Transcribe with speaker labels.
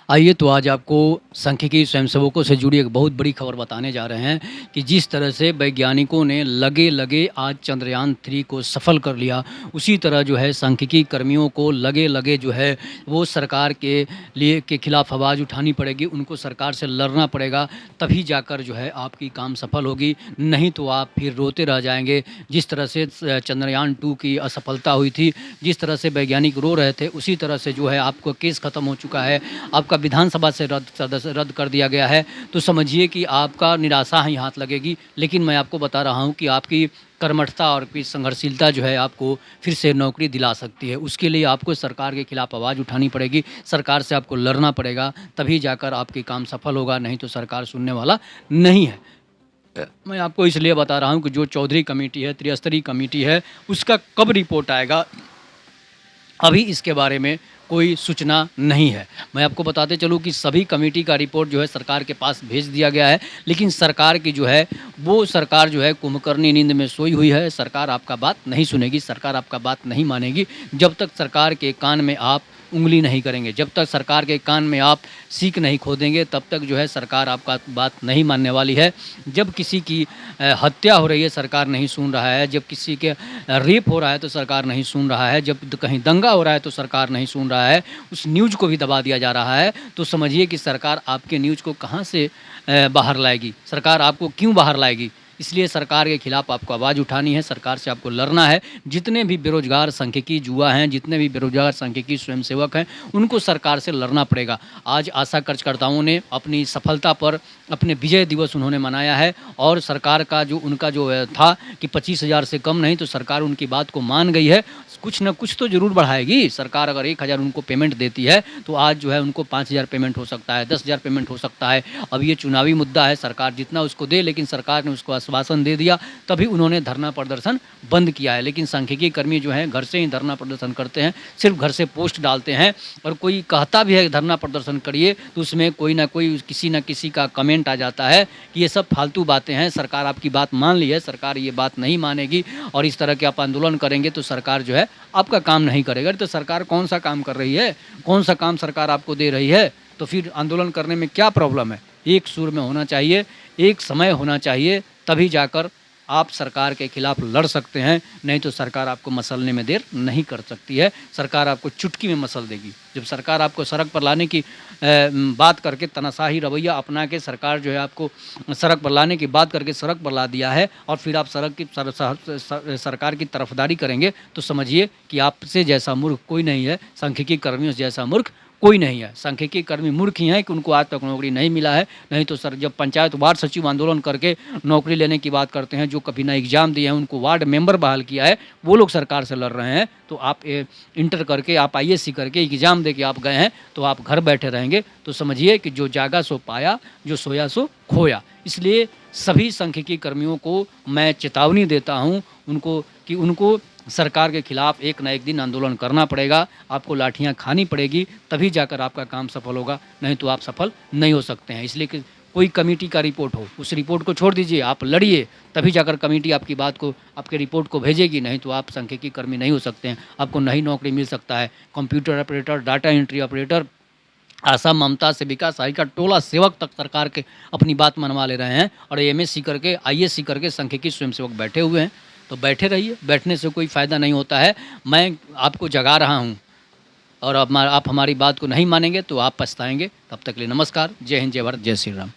Speaker 1: आइए तो आज आपको सांख्यिकी स्वयंसेवकों से जुड़ी एक बहुत बड़ी खबर बताने जा रहे हैं कि जिस तरह से वैज्ञानिकों ने लगे-लगे आज चंद्रयान 3 को सफल कर लिया, उसी तरह जो है सांख्यिकी कर्मियों को लगे-लगे जो है वो सरकार के खिलाफ आवाज़ उठानी पड़ेगी, उनको सरकार से लड़ना पड़ेगा, तभी जाकर जो है आपकी काम सफल होगी, नहीं तो आप फिर रोते रह जाएँगे। जिस तरह से चंद्रयान 2 की असफलता हुई थी, जिस तरह से वैज्ञानिक रो रहे थे, उसी तरह से जो है आपका केस खत्म हो चुका है, आपका विधानसभा से रद्द कर दिया गया है, तो समझिए कि आपका निराशा ही हाथ लगेगी। लेकिन मैं आपको बता रहा हूँ कि आपकी कर्मठता और आपकी संघर्षशीलता जो है आपको फिर से नौकरी दिला सकती है। उसके लिए आपको सरकार के खिलाफ आवाज़ उठानी पड़ेगी, सरकार से आपको लड़ना पड़ेगा, तभी जाकर आपके काम सफल होगा, नहीं तो सरकार सुनने वाला नहीं है। मैं आपको इसलिए बता रहा हूँ कि जो चौधरी कमेटी है, त्रिस्तरीय कमेटी है, उसका कब रिपोर्ट आएगा, अभी इसके बारे में कोई सूचना नहीं है। मैं आपको बताते चलूँ कि सभी कमेटी का रिपोर्ट जो है सरकार के पास भेज दिया गया है, लेकिन सरकार की जो है वो सरकार जो है कुंभकर्णी नींद में सोई हुई है। सरकार आपका बात नहीं सुनेगी, सरकार आपका बात नहीं मानेगी। जब तक सरकार के कान में आप उँगली नहीं करेंगे, जब तक सरकार के कान में आप सीख नहीं खोदेंगे, तब तक जो है सरकार आपका बात नहीं मानने वाली है। जब किसी की हत्या हो रही है, सरकार नहीं सुन रहा है, जब किसी के रेप हो रहा है तो सरकार नहीं सुन रहा है, जब कहीं दंगा हो रहा है तो सरकार नहीं सुन रहा है, उस न्यूज़ को भी दबा दिया जा रहा है, तो समझिए कि सरकार आपके न्यूज़ को कहाँ से बाहर लाएगी, सरकार आपको क्यों बाहर लाएगी। इसलिए सरकार के खिलाफ आपको आवाज़ उठानी है, सरकार से आपको लड़ना है। जितने भी बेरोज़गार सांख्यिकी जुआ हैं, जितने भी बेरोज़गार सांख्यिकी स्वयंसेवक हैं, उनको सरकार से लड़ना पड़ेगा। आज आशा कार्यकर्ताओं ने अपनी सफलता पर अपने विजय दिवस उन्होंने मनाया है, और सरकार का जो उनका जो था कि 25,000 से कम नहीं, तो सरकार उनकी बात को मान गई है। कुछ न कुछ तो ज़रूर बढ़ाएगी। सरकार अगर 1,000 उनको पेमेंट देती है, तो आज जो है उनको 5,000 पेमेंट हो सकता है, 10,000 पेमेंट हो सकता है। अब ये चुनावी मुद्दा है, सरकार जितना उसको दे, लेकिन सरकार ने उसको आश्वासन दे दिया, तभी उन्होंने धरना प्रदर्शन बंद किया है। लेकिन सांख्यिकी कर्मी जो हैं घर से ही धरना प्रदर्शन करते हैं, सिर्फ घर से पोस्ट डालते हैं, और कोई कहता भी है धरना प्रदर्शन करिए, तो उसमें कोई ना कोई किसी न किसी का कमेंट आ जाता है कि ये सब फालतू बातें हैं, सरकार आपकी बात मान ली है, सरकार ये बात नहीं मानेगी, और इस तरह के आप आंदोलन करेंगे तो सरकार जो है आपका काम नहीं करेगा। तो सरकार कौन सा काम कर रही है, कौन सा काम सरकार आपको दे रही है, तो फिर आंदोलन करने में क्या प्रॉब्लम है। एक सुर में होना चाहिए, एक समय होना चाहिए, तभी जाकर आप सरकार के खिलाफ लड़ सकते हैं, नहीं तो सरकार आपको मसलने में देर नहीं कर सकती है। सरकार आपको चुटकी में मसल देगी। जब सरकार आपको सड़क पर लाने की बात करके तानाशाही रवैया अपना के सरकार जो है आपको सड़क पर लाने की बात करके सड़क पर ला दिया है, और फिर आप सरकार की तरफदारी करेंगे, तो समझिए कि आपसे जैसा मूर्ख कोई नहीं है, सांख्यिकी कर्मियों जैसा मूर्ख कोई नहीं है। सांख्यिकी कर्मी मूर्ख ही हैं कि उनको आज तक नौकरी नहीं मिला है। नहीं तो सर, जब पंचायत वार्ड सचिव आंदोलन करके नौकरी लेने की बात करते हैं, जो कभी ना एग्ज़ाम दिए हैं, उनको वार्ड मेंबर बहाल किया है, वो लोग सरकार से लड़ रहे हैं। तो आप इंटर करके, आप आईएएससी करके एग्ज़ाम दे के आप गए हैं, तो आप घर बैठे रहेंगे, तो समझिए कि जो जागा सो पाया, जो सोया सो खोया। इसलिए सभी सांख्यिकी कर्मियों को मैं चेतावनी देता हूँ उनको सरकार के खिलाफ एक न एक दिन आंदोलन करना पड़ेगा, आपको लाठियां खानी पड़ेगी, तभी जाकर आपका काम सफल होगा, नहीं तो आप सफल नहीं हो सकते हैं। इसलिए कि कोई कमेटी का रिपोर्ट हो, उस रिपोर्ट को छोड़ दीजिए, आप लड़िए, तभी जाकर कमेटी आपकी बात को, आपके रिपोर्ट को भेजेगी, नहीं तो आप सांख्यिकी कर्मी नहीं हो सकते हैं। आपको नई नौकरी मिल सकता है, computer operator, data entry operator, ASHA, Mamta, सेविका, सहायिका, टोला सेवक तक सरकार के अपनी बात मनवा ले रहे हैं, और एमएससी करके, आईएएससी करके सांख्यिकी स्वयंसेवक बैठे हुए हैं। तो बैठे रहिए, बैठने से कोई फ़ायदा नहीं होता है। मैं आपको जगा रहा हूँ, और अब आप हमारी बात को नहीं मानेंगे तो आप पछताएंगे। तब तक के लिए नमस्कार। जय हिंद, जय भारत, जय श्री राम।